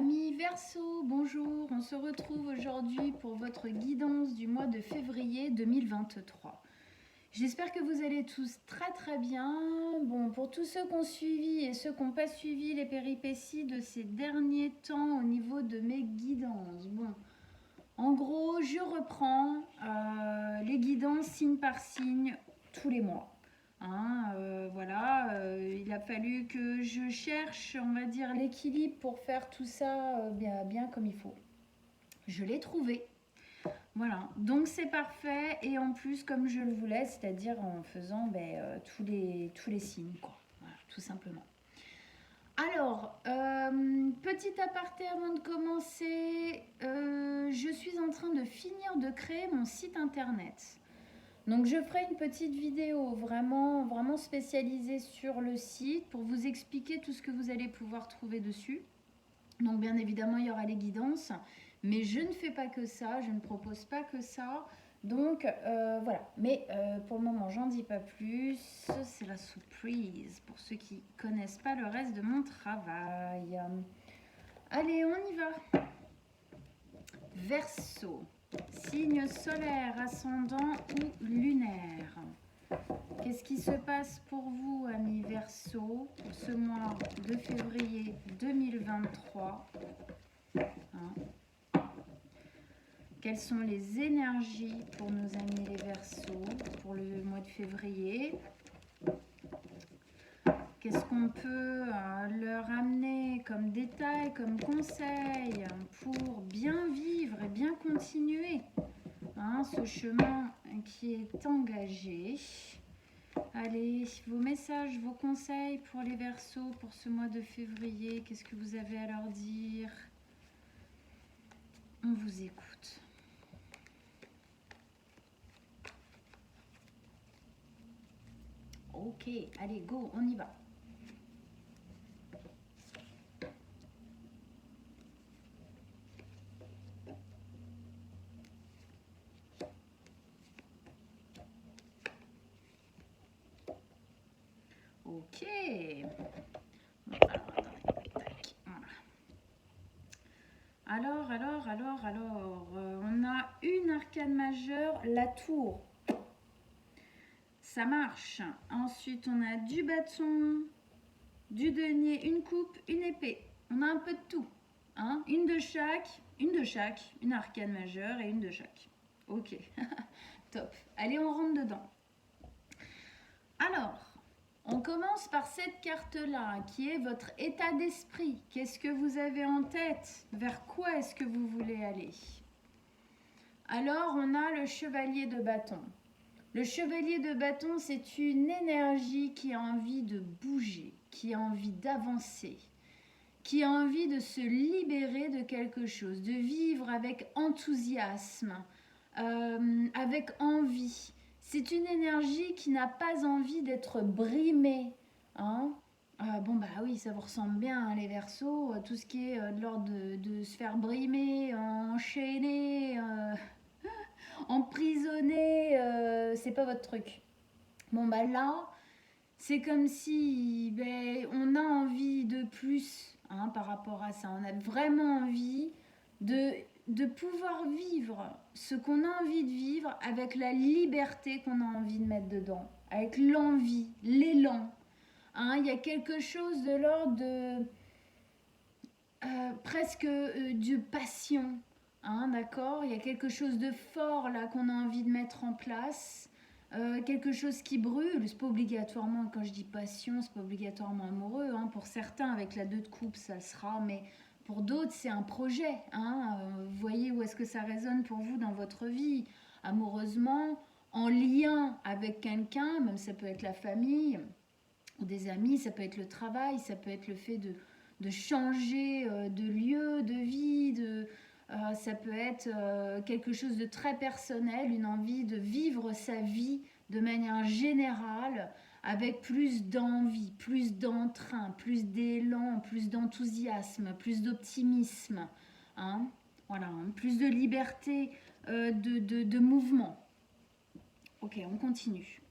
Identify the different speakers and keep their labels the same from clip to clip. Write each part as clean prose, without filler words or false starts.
Speaker 1: Amis Verseau, bonjour, on se retrouve aujourd'hui pour votre guidance du mois de février 2023. J'espère que vous allez tous très bien. Bon, pour tous ceux qui ont suivi et ceux qui n'ont pas suivi les péripéties de ces derniers temps au niveau de mes guidances. Bon, en gros, je reprends les guidances signe par signe tous les mois. Il a fallu que je cherche, on va dire, l'équilibre pour faire tout ça bien comme il faut. Je l'ai trouvé. Voilà, donc c'est parfait et en plus comme je le voulais, c'est-à-dire en faisant tous les signes, quoi. Voilà, tout simplement. Alors, petit aparté avant de commencer, je suis en train de finir de créer mon site internet. Donc je ferai une petite vidéo vraiment spécialisée sur le site pour vous expliquer tout ce que vous allez pouvoir trouver dessus. Donc bien évidemment il y aura les guidances, mais je ne fais pas que ça, je ne propose pas que ça. Donc voilà, mais pour le moment j'en dis pas plus, c'est la surprise pour ceux qui ne connaissent pas le reste de mon travail. Allez, on y va. Verseau. Signe solaire, ascendant ou lunaire. Qu'est-ce qui se passe pour vous, amis Verseau, pour ce mois de février 2023 Quelles sont les énergies pour nos amis les Verseaux pour le mois de février? Qu'est-ce qu'on peut leur amener comme détail, comme conseil pour bien vivre et bien continuer ce chemin qui est engagé? Allez, vos messages, vos conseils pour les Verseaux pour ce mois de février, qu'est-ce que vous avez à leur dire? On vous écoute. Ok, allez, go, on y va. Ok. Alors, on a une arcane majeure, la tour. Ça marche. Ensuite, on a du bâton, du denier, une coupe, une épée. On a un peu de tout. Une de chaque, une arcane majeure et une de chaque. Ok, top. Allez, on rentre dedans. Alors, on commence par cette carte-là, qui est votre état d'esprit. Qu'est-ce que vous avez en tête? Vers quoi est-ce que vous voulez aller? Alors, on a le chevalier de bâton. Le chevalier de bâton, c'est une énergie qui a envie de bouger, qui a envie d'avancer, qui a envie de se libérer de quelque chose, de vivre avec enthousiasme, avec envie. C'est une énergie qui n'a pas envie d'être brimée. Bon bah oui, ça vous ressemble bien les Verseaux, tout ce qui est de l'ordre de se faire brimer, enchaîner, emprisonner, c'est pas votre truc. Bon bah là, c'est comme si on a envie de plus par rapport à ça. On a vraiment envie de pouvoir vivre ce qu'on a envie de vivre avec la liberté qu'on a envie de mettre dedans, avec l'envie, l'élan. Il y a quelque chose de l'ordre de presque de passion. D'accord, il y a quelque chose de fort là qu'on a envie de mettre en place. Quelque chose qui brûle, c'est pas obligatoirement, quand je dis passion, c'est pas obligatoirement amoureux. Pour certains, avec la 2 de coupe, ça le sera, mais pour d'autres, c'est un projet. Vous voyez où est-ce que ça résonne pour vous dans votre vie, amoureusement, en lien avec quelqu'un, même ça peut être la famille ou des amis, ça peut être le travail, ça peut être le fait de changer de lieu, de vie, ça peut être quelque chose de très personnel, une envie de vivre sa vie de manière générale avec plus d'envie, plus d'entrain, plus d'élan, plus d'enthousiasme, plus d'optimisme, plus de liberté de mouvement. Ok, on continue.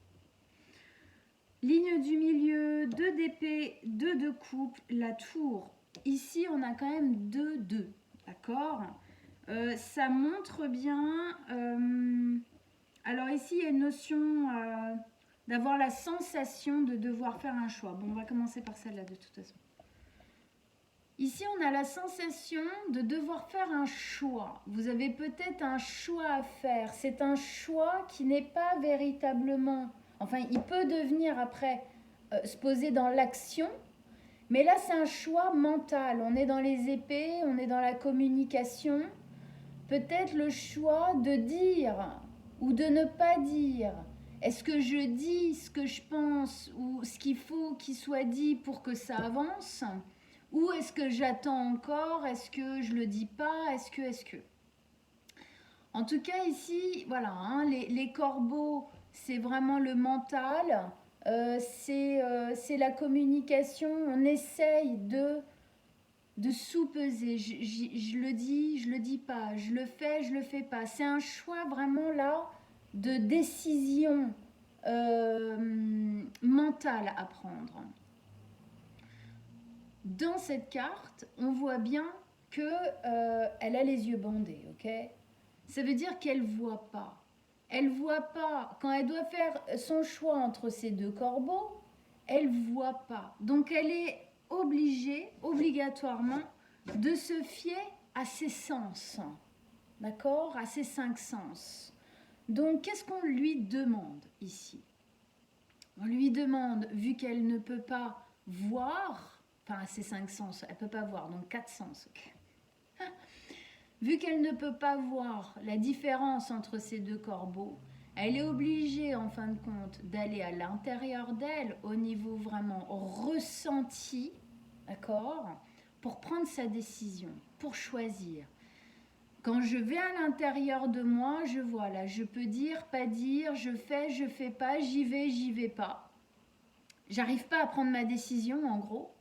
Speaker 1: Ligne du milieu, 2 d'épée, 2 de coupe, la tour. ici, on a quand même 2-2, d'accord? Ça montre bien... alors ici, il y a une notion d'avoir la sensation de devoir faire un choix. Bon, on va commencer par celle-là de toute façon. Ici, on a la sensation de devoir faire un choix. Vous avez peut-être un choix à faire. C'est un choix qui n'est pas véritablement... Enfin, il peut devenir après se poser dans l'action, mais là, c'est un choix mental. On est dans les épées, on est dans la communication. Peut-être le choix de dire ou de ne pas dire. Est-ce que je dis ce que je pense ou ce qu'il faut qu'il soit dit pour que ça avance? Ou est-ce que j'attends encore? Est-ce que je le dis pas? Est-ce que... En tout cas, ici, voilà, hein, les corbeaux, c'est vraiment le mental. C'est la communication. On essaye de sous-peser. Je le dis, je le dis pas. Je le fais pas. C'est un choix vraiment là de décision mentale à prendre. Dans cette carte, on voit bien que elle a les yeux bandés, ok? Ça veut dire qu'elle voit pas. Elle voit pas. Quand elle doit faire son choix entre ces deux corbeaux, elle voit pas. Donc elle est obligée, obligatoirement, de se fier à ses sens. D'accord? À ses 5 sens. Donc qu'est-ce qu'on lui demande ici? On lui demande, vu qu'elle ne peut pas voir, enfin ses 5 sens, elle ne peut pas voir, donc 4 sens, ok. Vu qu'elle ne peut pas voir la différence entre ces deux corbeaux, elle est obligée en fin de compte d'aller à l'intérieur d'elle au niveau vraiment ressenti, d'accord, pour prendre sa décision, pour choisir. Quand je vais à l'intérieur de moi, je vois là, je peux dire, pas dire, je fais pas, j'y vais pas. J'arrive pas à prendre ma décision en gros,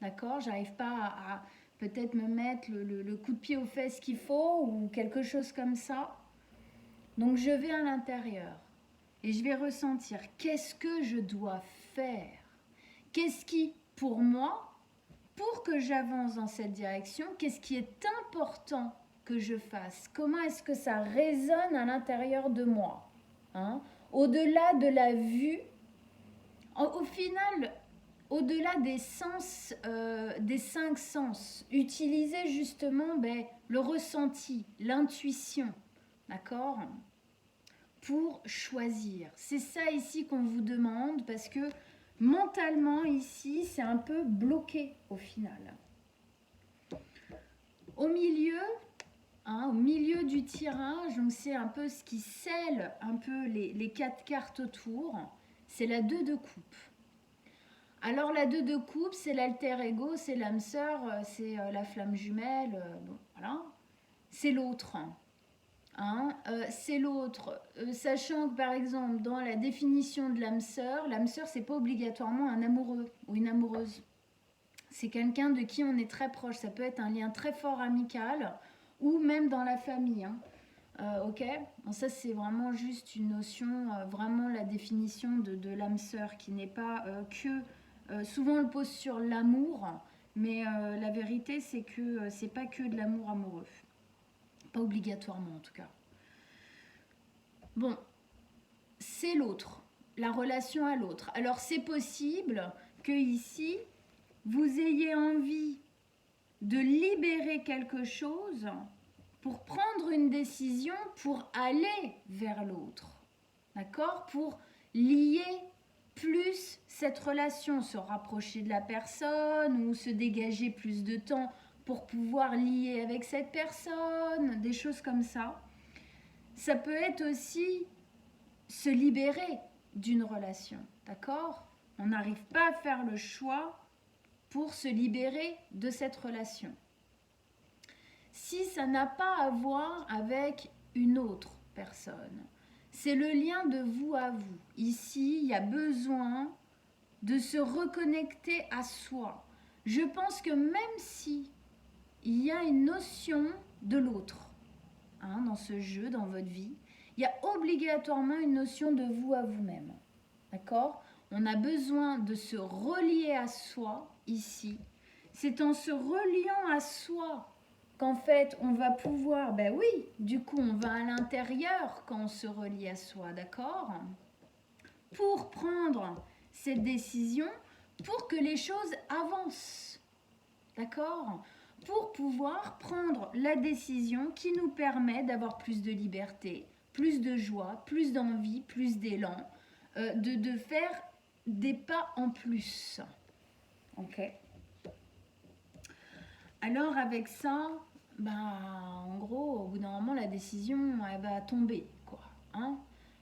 Speaker 1: d'accord, j'arrive pas à peut-être me mettre le coup de pied aux fesses qu'il faut ou quelque chose comme ça. Donc je vais à l'intérieur et je vais ressentir qu'est-ce que je dois faire. Qu'est-ce qui, pour moi, pour que j'avance dans cette direction, qu'est-ce qui est important que je fasse? Comment est-ce que ça résonne à l'intérieur de moi, hein? Au-delà de la vue, au final... Au-delà des sens, des 5 sens, utilisez justement le ressenti, l'intuition, d'accord? Pour choisir. C'est ça ici qu'on vous demande parce que mentalement ici, c'est un peu bloqué au final. Au milieu du tirage, donc c'est un peu ce qui scelle un peu les 4 cartes autour, c'est la 2 de coupe. Alors la 2 de coupe, c'est l'alter ego, c'est l'âme sœur, c'est la flamme jumelle, bon, voilà. C'est l'autre. Hein, c'est l'autre. Sachant que par exemple, dans la définition de l'âme sœur, c'est pas obligatoirement un amoureux ou une amoureuse. C'est quelqu'un de qui on est très proche. Ça peut être un lien très fort amical ou même dans la famille. Hein. Ok, bon, ça c'est vraiment juste une notion, vraiment la définition de l'âme sœur qui n'est pas que... souvent on le pose sur l'amour, mais la vérité c'est que c'est pas que de l'amour amoureux. Pas obligatoirement en tout cas. Bon, c'est l'autre, la relation à l'autre. Alors c'est possible que ici, vous ayez envie de libérer quelque chose pour prendre une décision pour aller vers l'autre. D'accord? Pour lier plus cette relation, se rapprocher de la personne ou se dégager plus de temps pour pouvoir lier avec cette personne, des choses comme ça. Ça peut être aussi se libérer d'une relation, d'accord? On n'arrive pas à faire le choix pour se libérer de cette relation. Si ça n'a pas à voir avec une autre personne, c'est le lien de vous à vous. Ici, il y a besoin de se reconnecter à soi. Je pense que même si il y a une notion de l'autre dans ce jeu, dans votre vie, il y a obligatoirement une notion de vous à vous-même. D'accord? On a besoin de se relier à soi ici. C'est en se reliant à soi qu'en fait, on va pouvoir, ben oui, du coup, on va à l'intérieur quand on se relie à soi, d'accord? Pour prendre cette décision, pour que les choses avancent, d'accord? Pour pouvoir prendre la décision qui nous permet d'avoir plus de liberté, plus de joie, plus d'envie, plus d'élan, de faire des pas en plus. Ok. Alors avec ça, bah, en gros, au bout d'un moment, la décision, elle va tomber, quoi. Hein.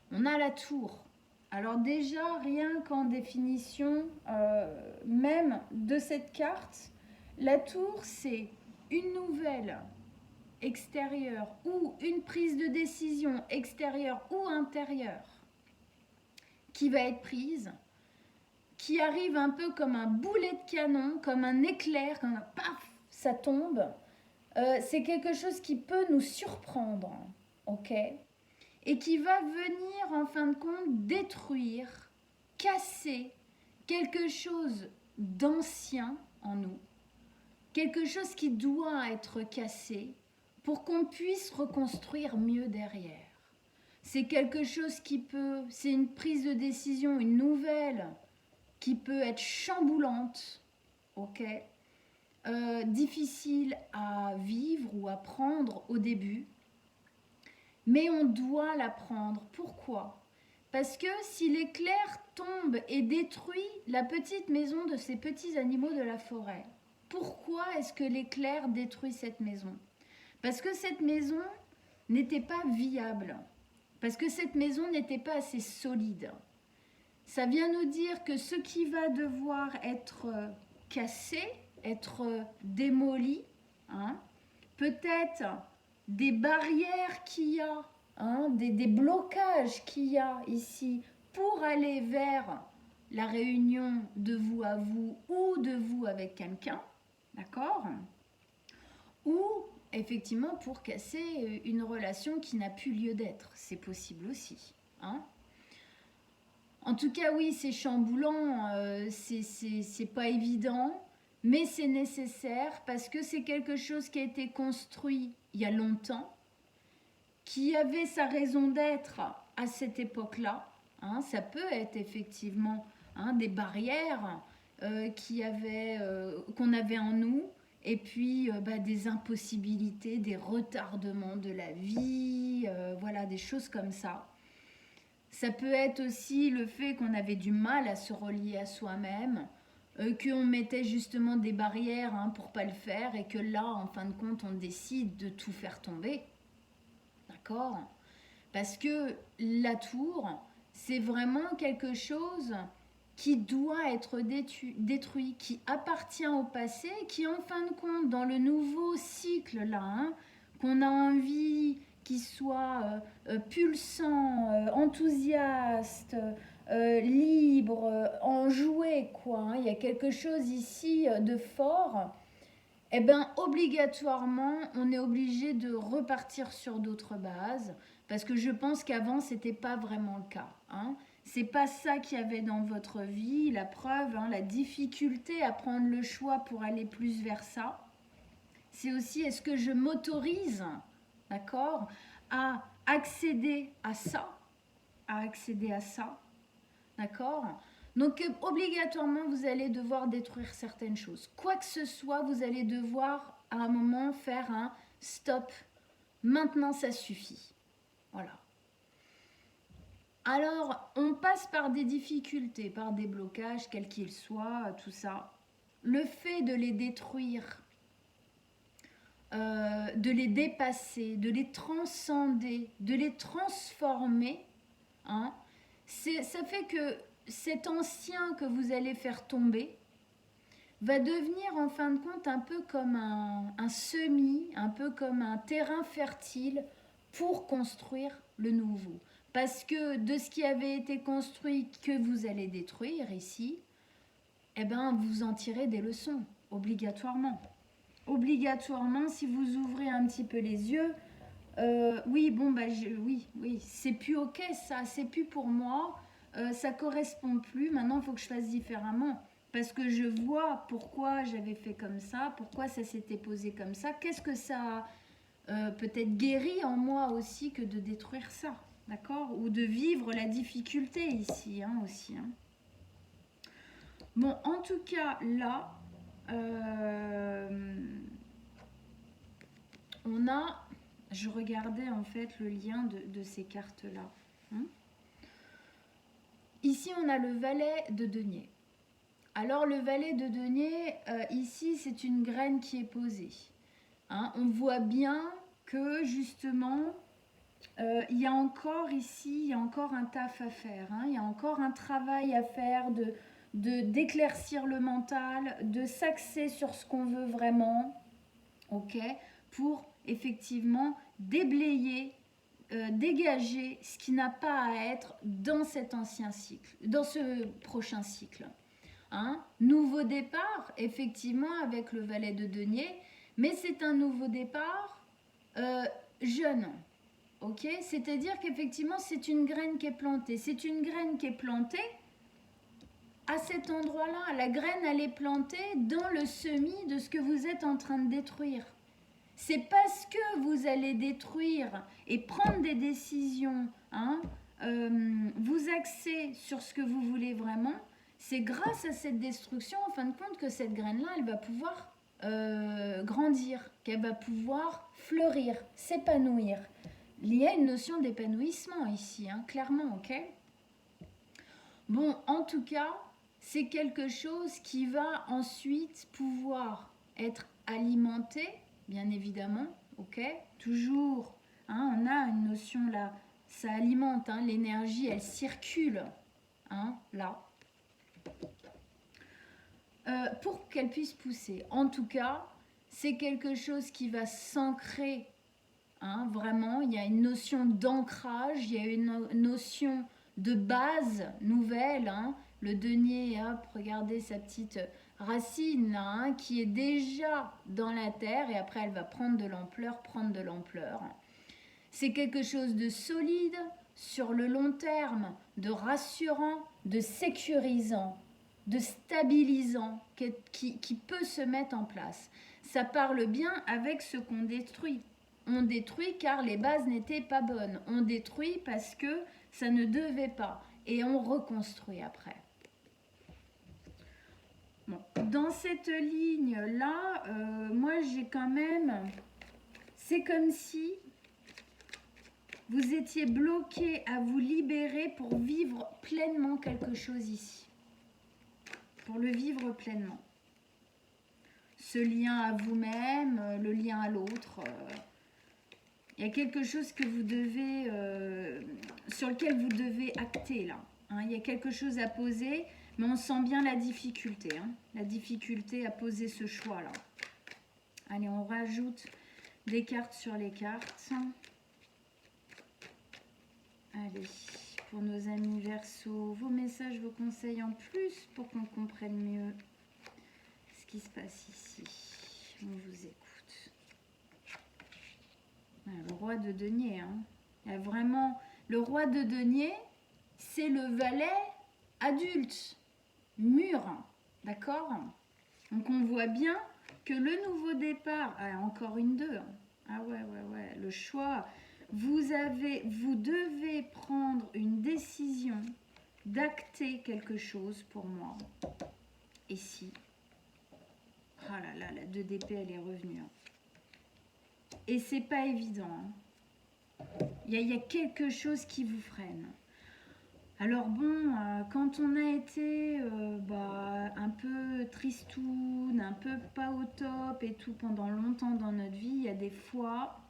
Speaker 1: On a la tour. Alors déjà, rien qu'en définition même de cette carte, la tour, c'est une nouvelle extérieure ou une prise de décision extérieure ou intérieure qui va être prise, qui arrive un peu comme un boulet de canon, comme un éclair, comme un paf, ça tombe. C'est quelque chose qui peut nous surprendre, ok? Et qui va venir en fin de compte détruire, casser quelque chose d'ancien en nous, quelque chose qui doit être cassé pour qu'on puisse reconstruire mieux derrière. C'est quelque chose qui peut, c'est une prise de décision, une nouvelle, qui peut être chamboulante, ok, difficile à vivre ou à prendre au début, mais on doit la prendre. Pourquoi? Parce que si l'éclair tombe et détruit la petite maison de ces petits animaux de la forêt, pourquoi est-ce que l'éclair détruit cette maison? Parce que cette maison n'était pas viable, parce que cette maison n'était pas assez solide. Ça vient nous dire que ce qui va devoir être cassé, être démoli, hein, peut-être des barrières qu'il y a, hein, des blocages qu'il y a ici pour aller vers la réunion de vous à vous ou de vous avec quelqu'un, d'accord? Ou effectivement pour casser une relation qui n'a plus lieu d'être, c'est possible aussi, hein? En tout cas, oui, c'est chamboulant, c'est pas évident, mais c'est nécessaire parce que c'est quelque chose qui a été construit il y a longtemps, qui avait sa raison d'être à cette époque-là. Hein, ça peut être effectivement des barrières qu'on avait en nous, et puis des impossibilités, des retardements de la vie, voilà, des choses comme ça. Ça peut être aussi le fait qu'on avait du mal à se relier à soi-même, qu'on mettait justement des barrières pour pas le faire et que là, en fin de compte, on décide de tout faire tomber. D'accord? Parce que la tour, c'est vraiment quelque chose qui doit être détruit, qui appartient au passé, qui en fin de compte, dans le nouveau cycle là, qu'on a envie qu'il soit pulsant, enthousiaste, libre, enjoué, quoi. Il y a quelque chose ici de fort. Eh bien, obligatoirement, on est obligé de repartir sur d'autres bases, parce que je pense qu'avant, c'était pas vraiment le cas. C'est pas ça qu'il y avait dans votre vie, la preuve, la difficulté à prendre le choix pour aller plus vers ça. C'est aussi, est-ce que je m'autorise, d'accord, à accéder à ça, d'accord? Donc obligatoirement, vous allez devoir détruire certaines choses. Quoi que ce soit, vous allez devoir à un moment faire un stop. Maintenant, ça suffit. Voilà. Alors, on passe par des difficultés, par des blocages, quels qu'ils soient, tout ça. Le fait de les détruire, de les dépasser, de les transcender, de les transformer, ça fait que cet ancien que vous allez faire tomber va devenir en fin de compte un peu comme un semis, un peu comme un terrain fertile pour construire le nouveau. Parce que de ce qui avait été construit que vous allez détruire ici, eh ben vous en tirez des leçons, obligatoirement. Obligatoirement, si vous ouvrez un petit peu les yeux, oui, bon, oui, c'est plus ok ça, c'est plus pour moi, ça correspond plus, maintenant il faut que je fasse différemment. parce que je vois pourquoi j'avais fait comme ça, pourquoi ça s'était posé comme ça, qu'est-ce que ça a peut-être guéri en moi aussi que de détruire ça, d'accord? Ou de vivre la difficulté ici aussi. Bon, en tout cas, là, on a, je regardais en fait le lien de ces cartes-là. Ici, on a le valet de denier. Alors, le valet de denier, ici, c'est une graine qui est posée. On voit bien que justement, il y a encore ici, il y a encore un taf à faire. Il y a encore un travail à faire d'éclaircir le mental, de s'axer sur ce qu'on veut vraiment, ok, pour effectivement déblayer, dégager ce qui n'a pas à être dans cet ancien cycle, dans ce prochain cycle. Nouveau départ, effectivement, avec le valet de denier, mais c'est un nouveau départ jeune. Ok, c'est-à-dire qu'effectivement, c'est une graine qui est plantée. C'est une graine qui est plantée à cet endroit-là. La graine, elle est plantée dans le semis de ce que vous êtes en train de détruire. C'est parce que vous allez détruire et prendre des décisions, vous axer sur ce que vous voulez vraiment. C'est grâce à cette destruction, en fin de compte, que cette graine-là, elle va pouvoir grandir, qu'elle va pouvoir fleurir, s'épanouir. Il y a une notion d'épanouissement ici, clairement, ok? Bon, en tout cas, c'est quelque chose qui va ensuite pouvoir être alimenté, bien évidemment, ok? Toujours, on a une notion là, ça alimente, l'énergie, elle circule, là, pour qu'elle puisse pousser. En tout cas, c'est quelque chose qui va s'ancrer. Vraiment, il y a une notion d'ancrage, il y a une notion de base nouvelle. Le denier, hop, regardez sa petite racine là, qui est déjà dans la terre et après elle va prendre de l'ampleur. C'est quelque chose de solide sur le long terme, de rassurant, de sécurisant, de stabilisant, qui peut se mettre en place. Ça parle bien avec ce qu'on détruit. On détruit car les bases n'étaient pas bonnes. On détruit parce que ça ne devait pas. Et on reconstruit après. Bon. Dans cette ligne-là, moi j'ai quand même... C'est comme si vous étiez bloqué à vous libérer pour vivre pleinement quelque chose ici. Pour le vivre pleinement. Ce lien à vous-même, le lien à l'autre... Il y a quelque chose que vous devez, sur lequel vous devez acter là. Il y a quelque chose à poser, mais on sent bien la difficulté. La difficulté à poser ce choix là. Allez, on rajoute des cartes sur les cartes. Allez, pour nos amis Verseau, vos messages, vos conseils en plus pour qu'on comprenne mieux ce qui se passe ici. On vous écoute. Le roi de denier, il y a vraiment le roi de denier, c'est le valet adulte, mûr, d'accord? Donc on voit bien que le nouveau départ, encore une 2, ouais, le choix, vous devez prendre une décision d'acter quelque chose pour moi. Ici, la 2 d'épée, elle est revenue. Et c'est pas évident. Il y a quelque chose qui vous freine. Alors bon, quand on a été un peu tristoun, un peu pas au top et tout pendant longtemps dans notre vie, il y a des fois,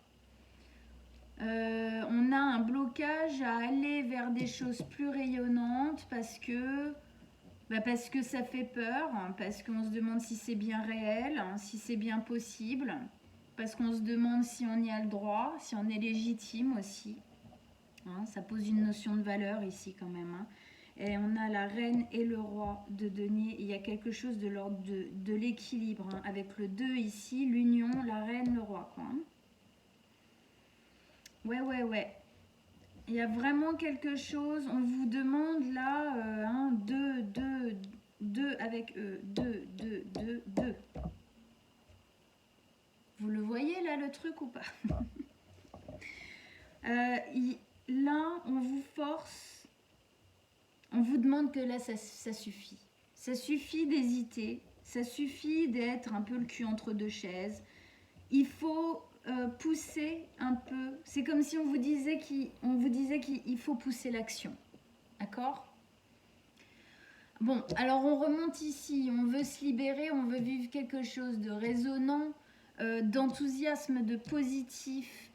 Speaker 1: on a un blocage à aller vers des choses plus rayonnantes parce que ça fait peur, parce qu'on se demande si c'est bien réel, si c'est bien possible. Parce qu'on se demande si on y a le droit, si on est légitime aussi. Ça pose une notion de valeur ici quand même. Et on a la reine et le roi de denier. Il y a quelque chose de l'ordre de l'équilibre. Avec le 2 ici, l'union, la reine, le roi. Ouais. Il y a vraiment quelque chose. On vous demande là, 2 avec E, 2, 2, 2, 2. Vous le voyez là le truc ou pas? Là, on vous force, on vous demande que là, ça suffit. Ça suffit d'hésiter, ça suffit d'être un peu le cul entre deux chaises. Il faut pousser un peu. C'est comme si on vous disait qu'il faut pousser l'action. D'accord? Bon, alors on remonte ici. On veut se libérer, on veut vivre quelque chose de résonnant, d'enthousiasme, de positif.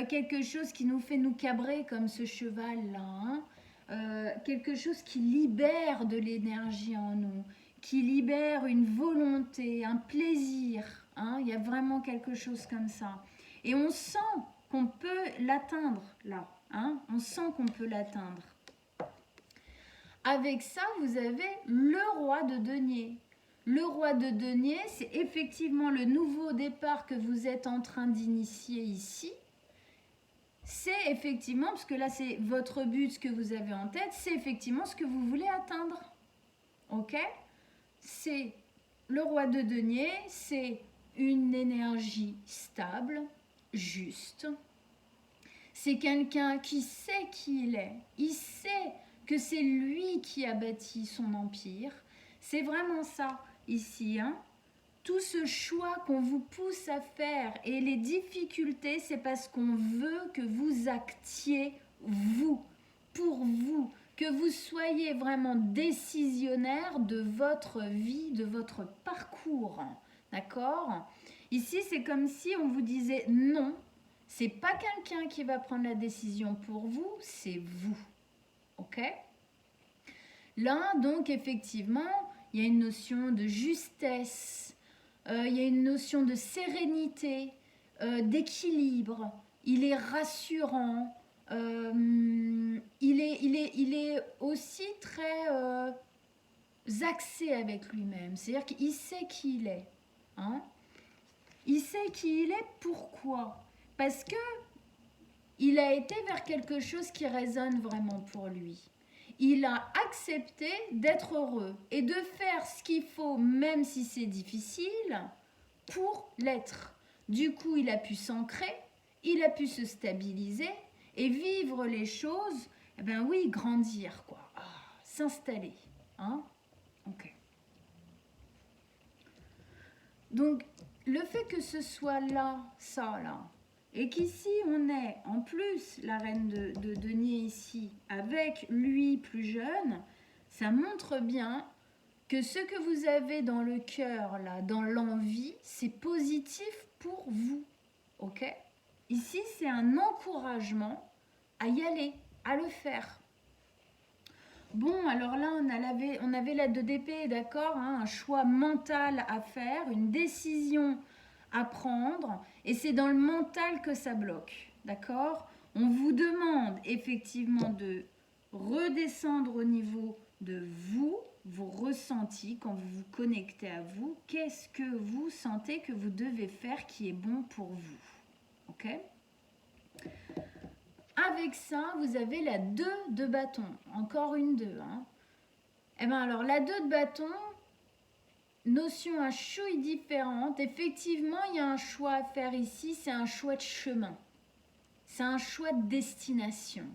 Speaker 1: Quelque chose qui nous fait nous cabrer comme ce cheval-là. Hein, quelque chose qui libère de l'énergie en nous, qui libère une volonté, un plaisir. Hein, il y a vraiment quelque chose comme ça. Et on sent qu'on peut l'atteindre là. Hein, on sent qu'on peut l'atteindre. Avec ça, vous avez le roi de denier. Le roi de denier, c'est effectivement le nouveau départ que vous êtes en train d'initier ici. C'est effectivement, parce que là c'est votre but, ce que vous avez en tête, c'est effectivement ce que vous voulez atteindre. Ok? C'est le roi de denier, c'est une énergie stable, juste. C'est quelqu'un qui sait qui il est. Il sait que c'est lui qui a bâti son empire. C'est vraiment ça ici, hein? Tout ce choix qu'on vous pousse à faire et les difficultés, c'est parce qu'on veut que vous actiez vous, pour vous, que vous soyez vraiment décisionnaire de votre vie, de votre parcours. D'accord? Ici, c'est comme si on vous disait non, c'est pas quelqu'un qui va prendre la décision pour vous, c'est vous. Ok? Là, donc, effectivement, il y a une notion de justesse. Il y a une notion de sérénité, d'équilibre. Il est rassurant. Il est aussi très axé avec lui-même. C'est-à-dire qu'il sait qui il est. Hein, il sait qui il est. Pourquoi? Parce que il a été vers quelque chose qui résonne vraiment pour lui. Il a accepté d'être heureux et de faire ce qu'il faut, même si c'est difficile, pour l'être. Du coup, il a pu s'ancrer, il a pu se stabiliser et vivre les choses, eh ben oui, grandir, quoi. Ah, s'installer. Hein? Ok. Donc, le fait que ce soit là, ça, là, et qu'ici on ait en plus la reine de denier ici avec lui plus jeune, ça montre bien que ce que vous avez dans le cœur là, dans l'envie, c'est positif pour vous. Ok? Ici c'est un encouragement à y aller, à le faire. Bon, alors là, on avait la 2DP, d'accord, hein, un choix mental à faire, une décision à prendre, et c'est dans le mental que ça bloque, d'accord? On vous demande effectivement de redescendre au niveau de vous, vos ressentis, quand vous vous connectez à vous, qu'est-ce que vous sentez que vous devez faire qui est bon pour vous, ok? Avec ça, vous avez la 2 de bâton. Encore une 2. Hein. Et bien alors, la 2 de bâton, notion à chouille différente. Effectivement, il y a un choix à faire ici. C'est un choix de chemin. C'est un choix de destination.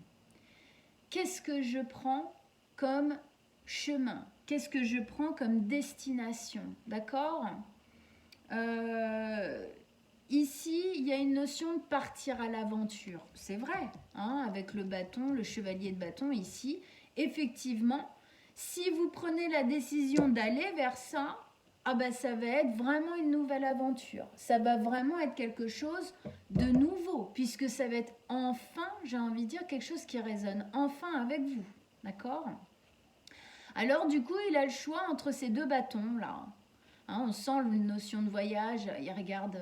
Speaker 1: Qu'est-ce que je prends comme chemin? Qu'est-ce que je prends comme destination? D'accord? Ici, il y a une notion de partir à l'aventure. C'est vrai, hein, avec le bâton, le chevalier de bâton ici. Effectivement, si vous prenez la décision d'aller vers ça, ah ben ça va être vraiment une nouvelle aventure. Ça va vraiment être quelque chose de nouveau, puisque ça va être enfin, j'ai envie de dire, quelque chose qui résonne enfin avec vous. D'accord? Alors du coup, il a le choix entre ces deux bâtons-là. Hein, on sent une notion de voyage, il regarde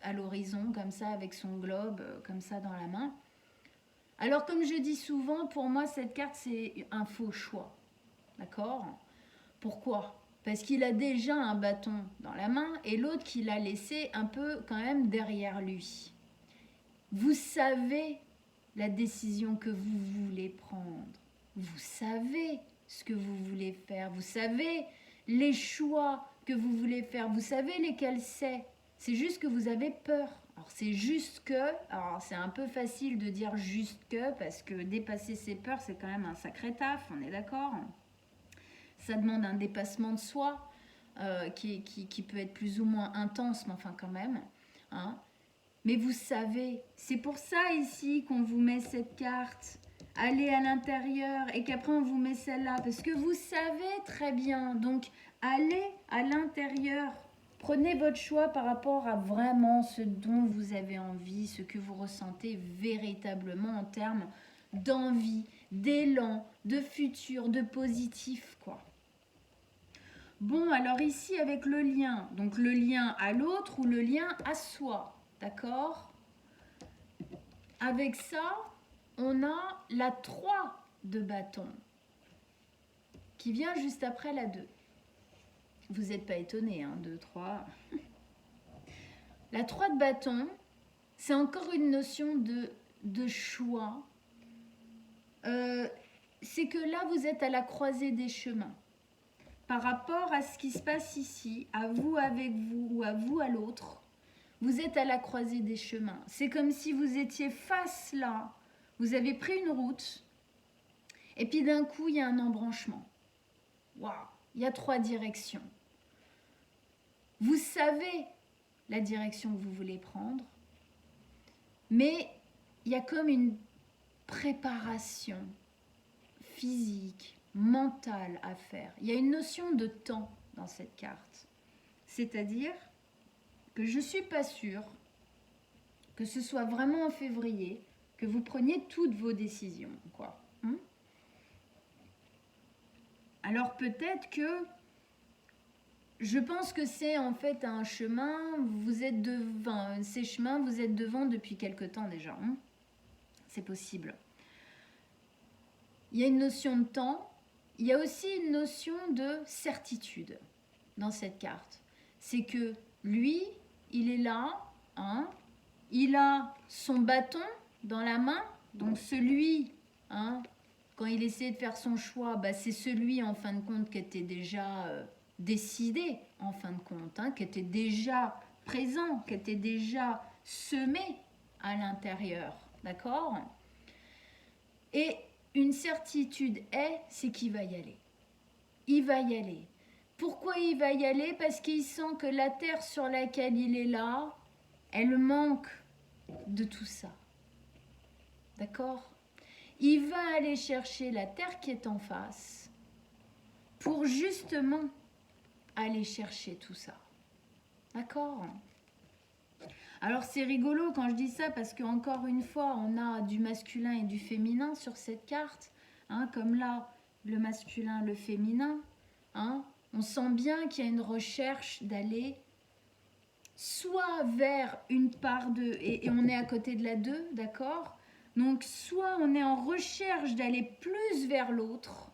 Speaker 1: à l'horizon comme ça avec son globe comme ça dans la main. Alors comme je dis souvent, pour moi cette carte c'est un faux choix. D'accord? Pourquoi? Parce qu'il a déjà un bâton dans la main et l'autre qu'il a laissé un peu quand même derrière lui. Vous savez la décision que vous voulez prendre. Vous savez ce que vous voulez faire. Vous savez les choix que vous voulez faire. Vous savez lesquels c'est. C'est juste que vous avez peur. Alors c'est juste que, alors c'est un peu facile de dire juste que, parce que dépasser ses peurs, c'est quand même un sacré taf, on est d'accord? Ça demande un dépassement de soi qui peut être plus ou moins intense, mais enfin quand même. Hein. Mais vous savez, c'est pour ça ici qu'on vous met cette carte. Allez à l'intérieur et qu'après on vous met celle-là. Parce que vous savez très bien. Donc allez à l'intérieur. Prenez votre choix par rapport à vraiment ce dont vous avez envie, ce que vous ressentez véritablement en termes d'envie, d'élan, de futur, de positif, quoi. Bon, alors ici avec le lien, donc le lien à l'autre ou le lien à soi, d'accord? Avec ça, on a la 3 de bâton qui vient juste après la 2. Vous n'êtes pas étonnés, hein, 2, 3. La 3 de bâton, c'est encore une notion de choix. C'est que là, vous êtes à la croisée des chemins. Par rapport à ce qui se passe ici, à vous avec vous ou à vous à l'autre, vous êtes à la croisée des chemins. C'est comme si vous étiez face là, vous avez pris une route, et puis d'un coup, il y a un embranchement. Waouh, il y a 3 directions. Vous savez la direction que vous voulez prendre, mais il y a comme une préparation physique, mentale à faire. Il y a une notion de temps dans cette carte. C'est-à-dire que je ne suis pas sûre que ce soit vraiment en février que vous preniez toutes vos décisions, quoi. Alors peut-être que je pense que c'est en fait un chemin, vous êtes devant, ces chemins, vous êtes devant depuis quelque temps déjà. C'est possible. Il y a une notion de temps, il y a aussi une notion de certitude dans cette carte. C'est que lui, il est là, hein, il a son bâton dans la main, donc celui, hein, quand il essayait de faire son choix, bah, c'est celui en fin de compte qui était déjà décidé, en fin de compte, hein, qui était déjà présent, qui était déjà semé à l'intérieur, d'accord? Et une certitude c'est qu'il va y aller. Il va y aller. Pourquoi il va y aller? Parce qu'il sent que la terre sur laquelle il est là, elle manque de tout ça. D'accord? Il va aller chercher la terre qui est en face pour justement aller chercher tout ça. D'accord? Alors c'est rigolo quand je dis ça parce qu'encore une fois, on a du masculin et du féminin sur cette carte. Hein, comme là, le masculin, le féminin. Hein, on sent bien qu'il y a une recherche d'aller soit vers une part de... Et on est à côté de la 2, d'accord? Donc soit on est en recherche d'aller plus vers l'autre,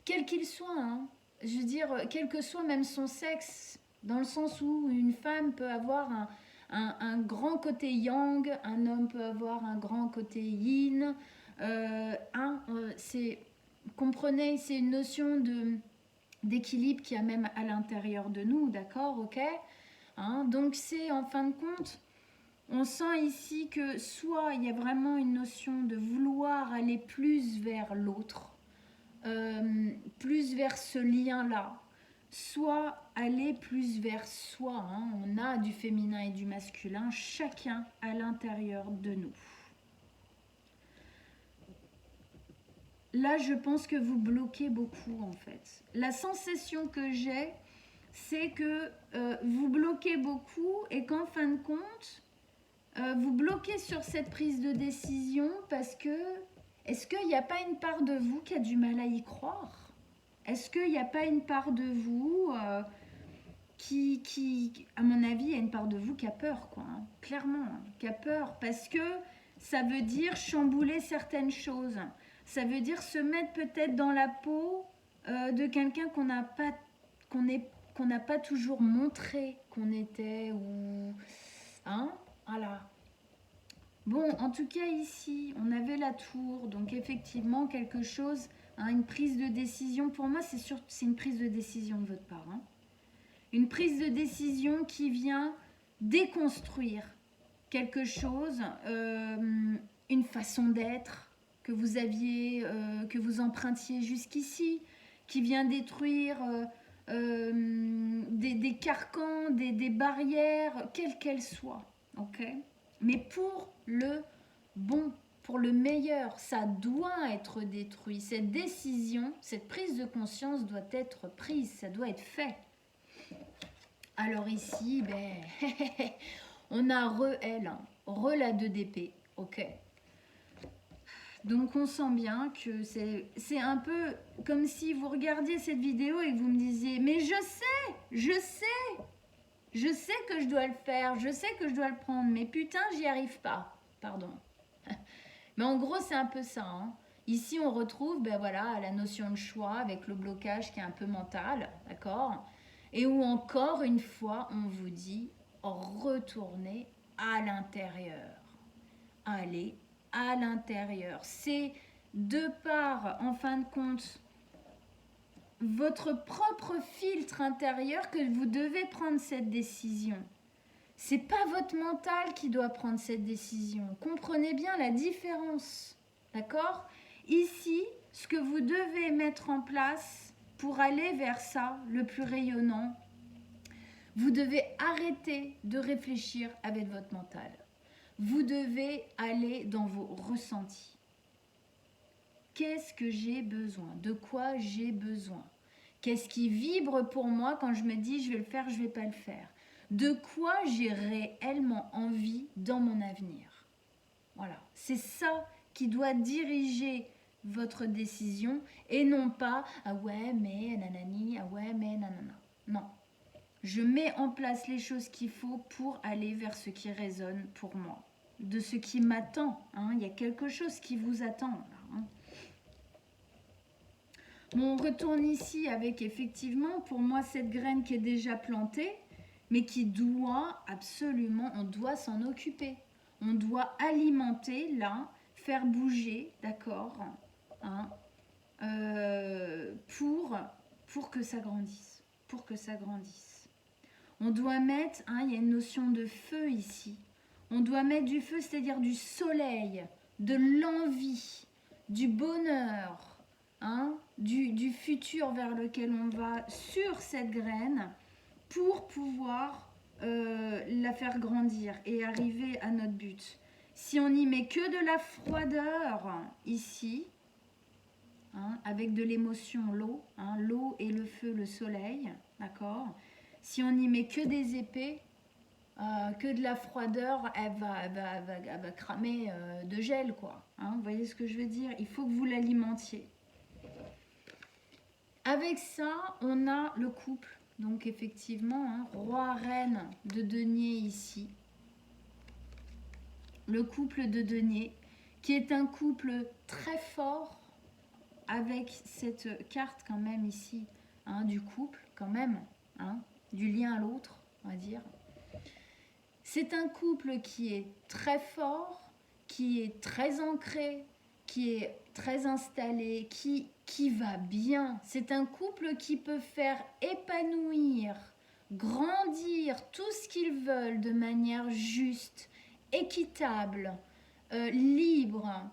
Speaker 1: quel qu'il soit, hein, je veux dire, quel que soit même son sexe, dans le sens où une femme peut avoir un grand côté yang, un homme peut avoir un grand côté yin. Comprenez, c'est une notion d'équilibre qu'il y a même à l'intérieur de nous, d'accord, ok, hein, donc c'est en fin de compte, on sent ici que soit il y a vraiment une notion de vouloir aller plus vers l'autre, plus vers ce lien-là, soit aller plus vers soi. Hein. On a du féminin et du masculin, chacun à l'intérieur de nous. Là, je pense que vous bloquez beaucoup, en fait. La sensation que j'ai, c'est que vous bloquez beaucoup et qu'en fin de compte, vous bloquez sur cette prise de décision parce que est-ce qu'il n'y a pas une part de vous qui a du mal à y croire? Est-ce qu'il n'y a pas une part de vous qui, à mon avis, il y a une part de vous qui a peur, quoi, hein, clairement, hein, qui a peur parce que ça veut dire chambouler certaines choses. Ça veut dire se mettre peut-être dans la peau de quelqu'un qu'on n'a pas toujours montré qu'on était ou hein, voilà. Bon, en tout cas ici, on avait la tour, donc effectivement quelque chose hein, une prise de décision. Pour moi, c'est une prise de décision de votre part. Hein. Une prise de décision qui vient déconstruire quelque chose, une façon d'être que vous aviez, que vous empruntiez jusqu'ici, qui vient détruire des carcans, des barrières, quelles qu'elles soient. Ok, mais pour le bon, pour le meilleur, ça doit être détruit. Cette décision, cette prise de conscience doit être prise, ça doit être fait. Alors ici, ben, on a re-L, re la 2 d'épée, ok. Donc on sent bien que c'est un peu comme si vous regardiez cette vidéo et que vous me disiez « Mais je sais que je dois le faire, je sais que je dois le prendre, mais putain, j'y arrive pas. » Pardon. Mais en gros, c'est un peu ça. Hein. Ici, on retrouve ben voilà, la notion de choix avec le blocage qui est un peu mental, d'accord ? Et où encore une fois, on vous dit retournez à l'intérieur. Allez à l'intérieur. C'est de par, en fin de compte, votre propre filtre intérieur que vous devez prendre cette décision. C'est pas votre mental qui doit prendre cette décision. Comprenez bien la différence. D'accord ? Ici, ce que vous devez mettre en place pour aller vers ça, le plus rayonnant, vous devez arrêter de réfléchir avec votre mental. Vous devez aller dans vos ressentis. Qu'est-ce que j'ai besoin? De quoi j'ai besoin? Qu'est-ce qui vibre pour moi quand je me dis je vais le faire, je ne vais pas le faire? De quoi j'ai réellement envie dans mon avenir? Voilà, c'est ça qui doit diriger votre décision et non pas « ah ouais mais nanani, ah ouais mais nanana ». Non, je mets en place les choses qu'il faut pour aller vers ce qui résonne pour moi, de ce qui m'attend. Hein. Il y a quelque chose qui vous attend. Là, hein. Bon, on retourne ici avec effectivement pour moi cette graine qui est déjà plantée, mais qui doit absolument, on doit s'en occuper. On doit alimenter là, faire bouger, d'accord, hein, pour que ça grandisse, pour que ça grandisse. On doit mettre, hein, il y a une notion de feu ici. On doit mettre du feu, c'est-à-dire du soleil, de l'envie, du bonheur, hein, du futur vers lequel on va sur cette graine pour pouvoir la faire grandir et arriver à notre but. Si on n'y met que de la froideur ici, hein, avec de l'émotion, l'eau, hein, l'eau et le feu, le soleil, d'accord ? Si on n'y met que des épées, que de la froideur, elle va cramer de gel, quoi. Hein, vous voyez ce que je veux dire? Il faut que vous l'alimentiez. Avec ça, on a le couple. Donc effectivement, hein, roi-reine de denier ici. Le couple de denier, qui est un couple très fort, avec cette carte quand même ici, hein, du couple quand même, hein, du lien à l'autre, on va dire. C'est un couple qui est très fort, qui est très ancré, qui est très installé, qui va bien. C'est un couple qui peut faire épanouir, grandir tout ce qu'ils veulent de manière juste, équitable, libre,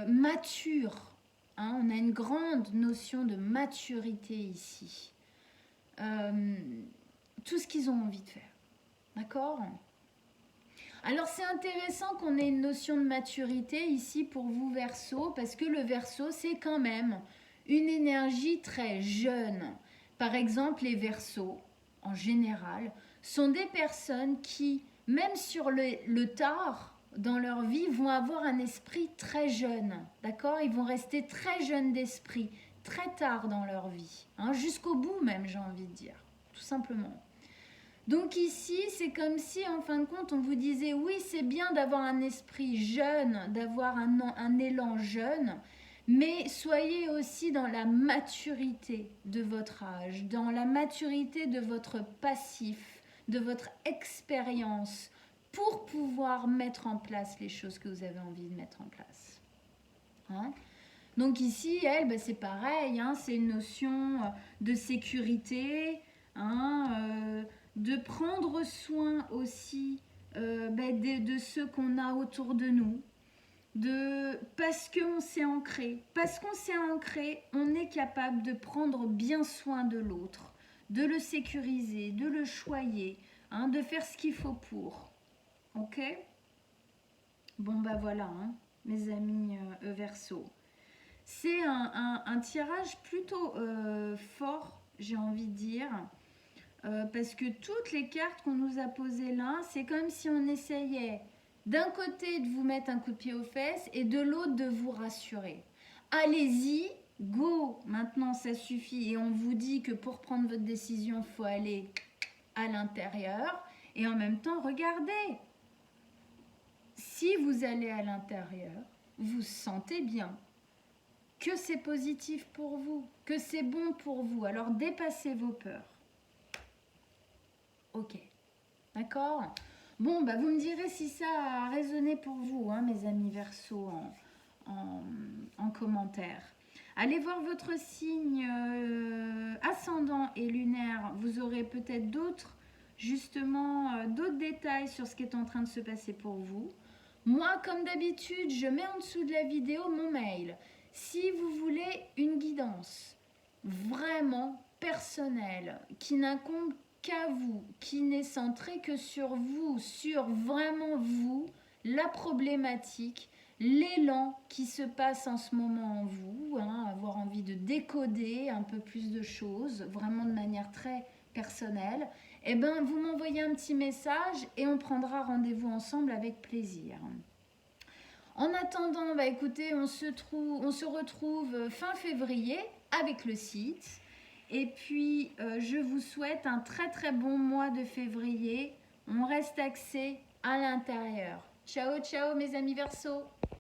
Speaker 1: mature. Hein, on a une grande notion de maturité ici. Tout ce qu'ils ont envie de faire. D'accord ? Alors c'est intéressant qu'on ait une notion de maturité ici pour vous Verseau, parce que le Verseau c'est quand même une énergie très jeune. Par exemple les Verseaux en général sont des personnes qui même sur le tard dans leur vie vont avoir un esprit très jeune, d'accord ? Ils vont rester très jeunes d'esprit très tard dans leur vie, hein, jusqu'au bout même j'ai envie de dire, tout simplement. Donc ici, c'est comme si, en fin de compte, on vous disait, oui, c'est bien d'avoir un esprit jeune, d'avoir un élan jeune, mais soyez aussi dans la maturité de votre âge, dans la maturité de votre passif, de votre expérience, pour pouvoir mettre en place les choses que vous avez envie de mettre en place. Hein ? Donc ici, elle, ben, c'est pareil, hein, c'est une notion de sécurité, hein, de prendre soin aussi ben, de ceux qu'on a autour de nous. Parce qu'on s'est ancré. Parce qu'on s'est ancré, on est capable de prendre bien soin de l'autre, de le sécuriser, de le choyer, hein, de faire ce qu'il faut pour. Ok? Bon, bah voilà, hein, mes amis Verseau. C'est un tirage plutôt fort, j'ai envie de dire, parce que toutes les cartes qu'on nous a posées là, c'est comme si on essayait d'un côté de vous mettre un coup de pied aux fesses et de l'autre de vous rassurer. Allez-y, go, maintenant ça suffit. Et on vous dit que pour prendre votre décision, il faut aller à l'intérieur. Et en même temps, regardez, si vous allez à l'intérieur, vous sentez bien que c'est positif pour vous, que c'est bon pour vous. Alors dépassez vos peurs. Ok, d'accord? Bon, bah vous me direz si ça a résonné pour vous, hein, mes amis Verseau, en commentaire. Allez voir votre signe ascendant et lunaire. Vous aurez peut-être d'autres, justement, d'autres détails sur ce qui est en train de se passer pour vous. Moi, comme d'habitude, je mets en dessous de la vidéo mon mail. Si vous voulez une guidance vraiment personnelle, qui n'incombe qu'à vous, qui n'est centrée que sur vous, sur vraiment vous, la problématique, l'élan qui se passe en ce moment en vous, hein, avoir envie de décoder un peu plus de choses, vraiment de manière très personnelle, eh ben, vous m'envoyez un petit message et on prendra rendez-vous ensemble avec plaisir. En attendant, bah écoutez, on se retrouve fin février avec le site. Et puis, je vous souhaite un très très bon mois de février. On reste axé à l'intérieur. Ciao, ciao mes amis Verseau.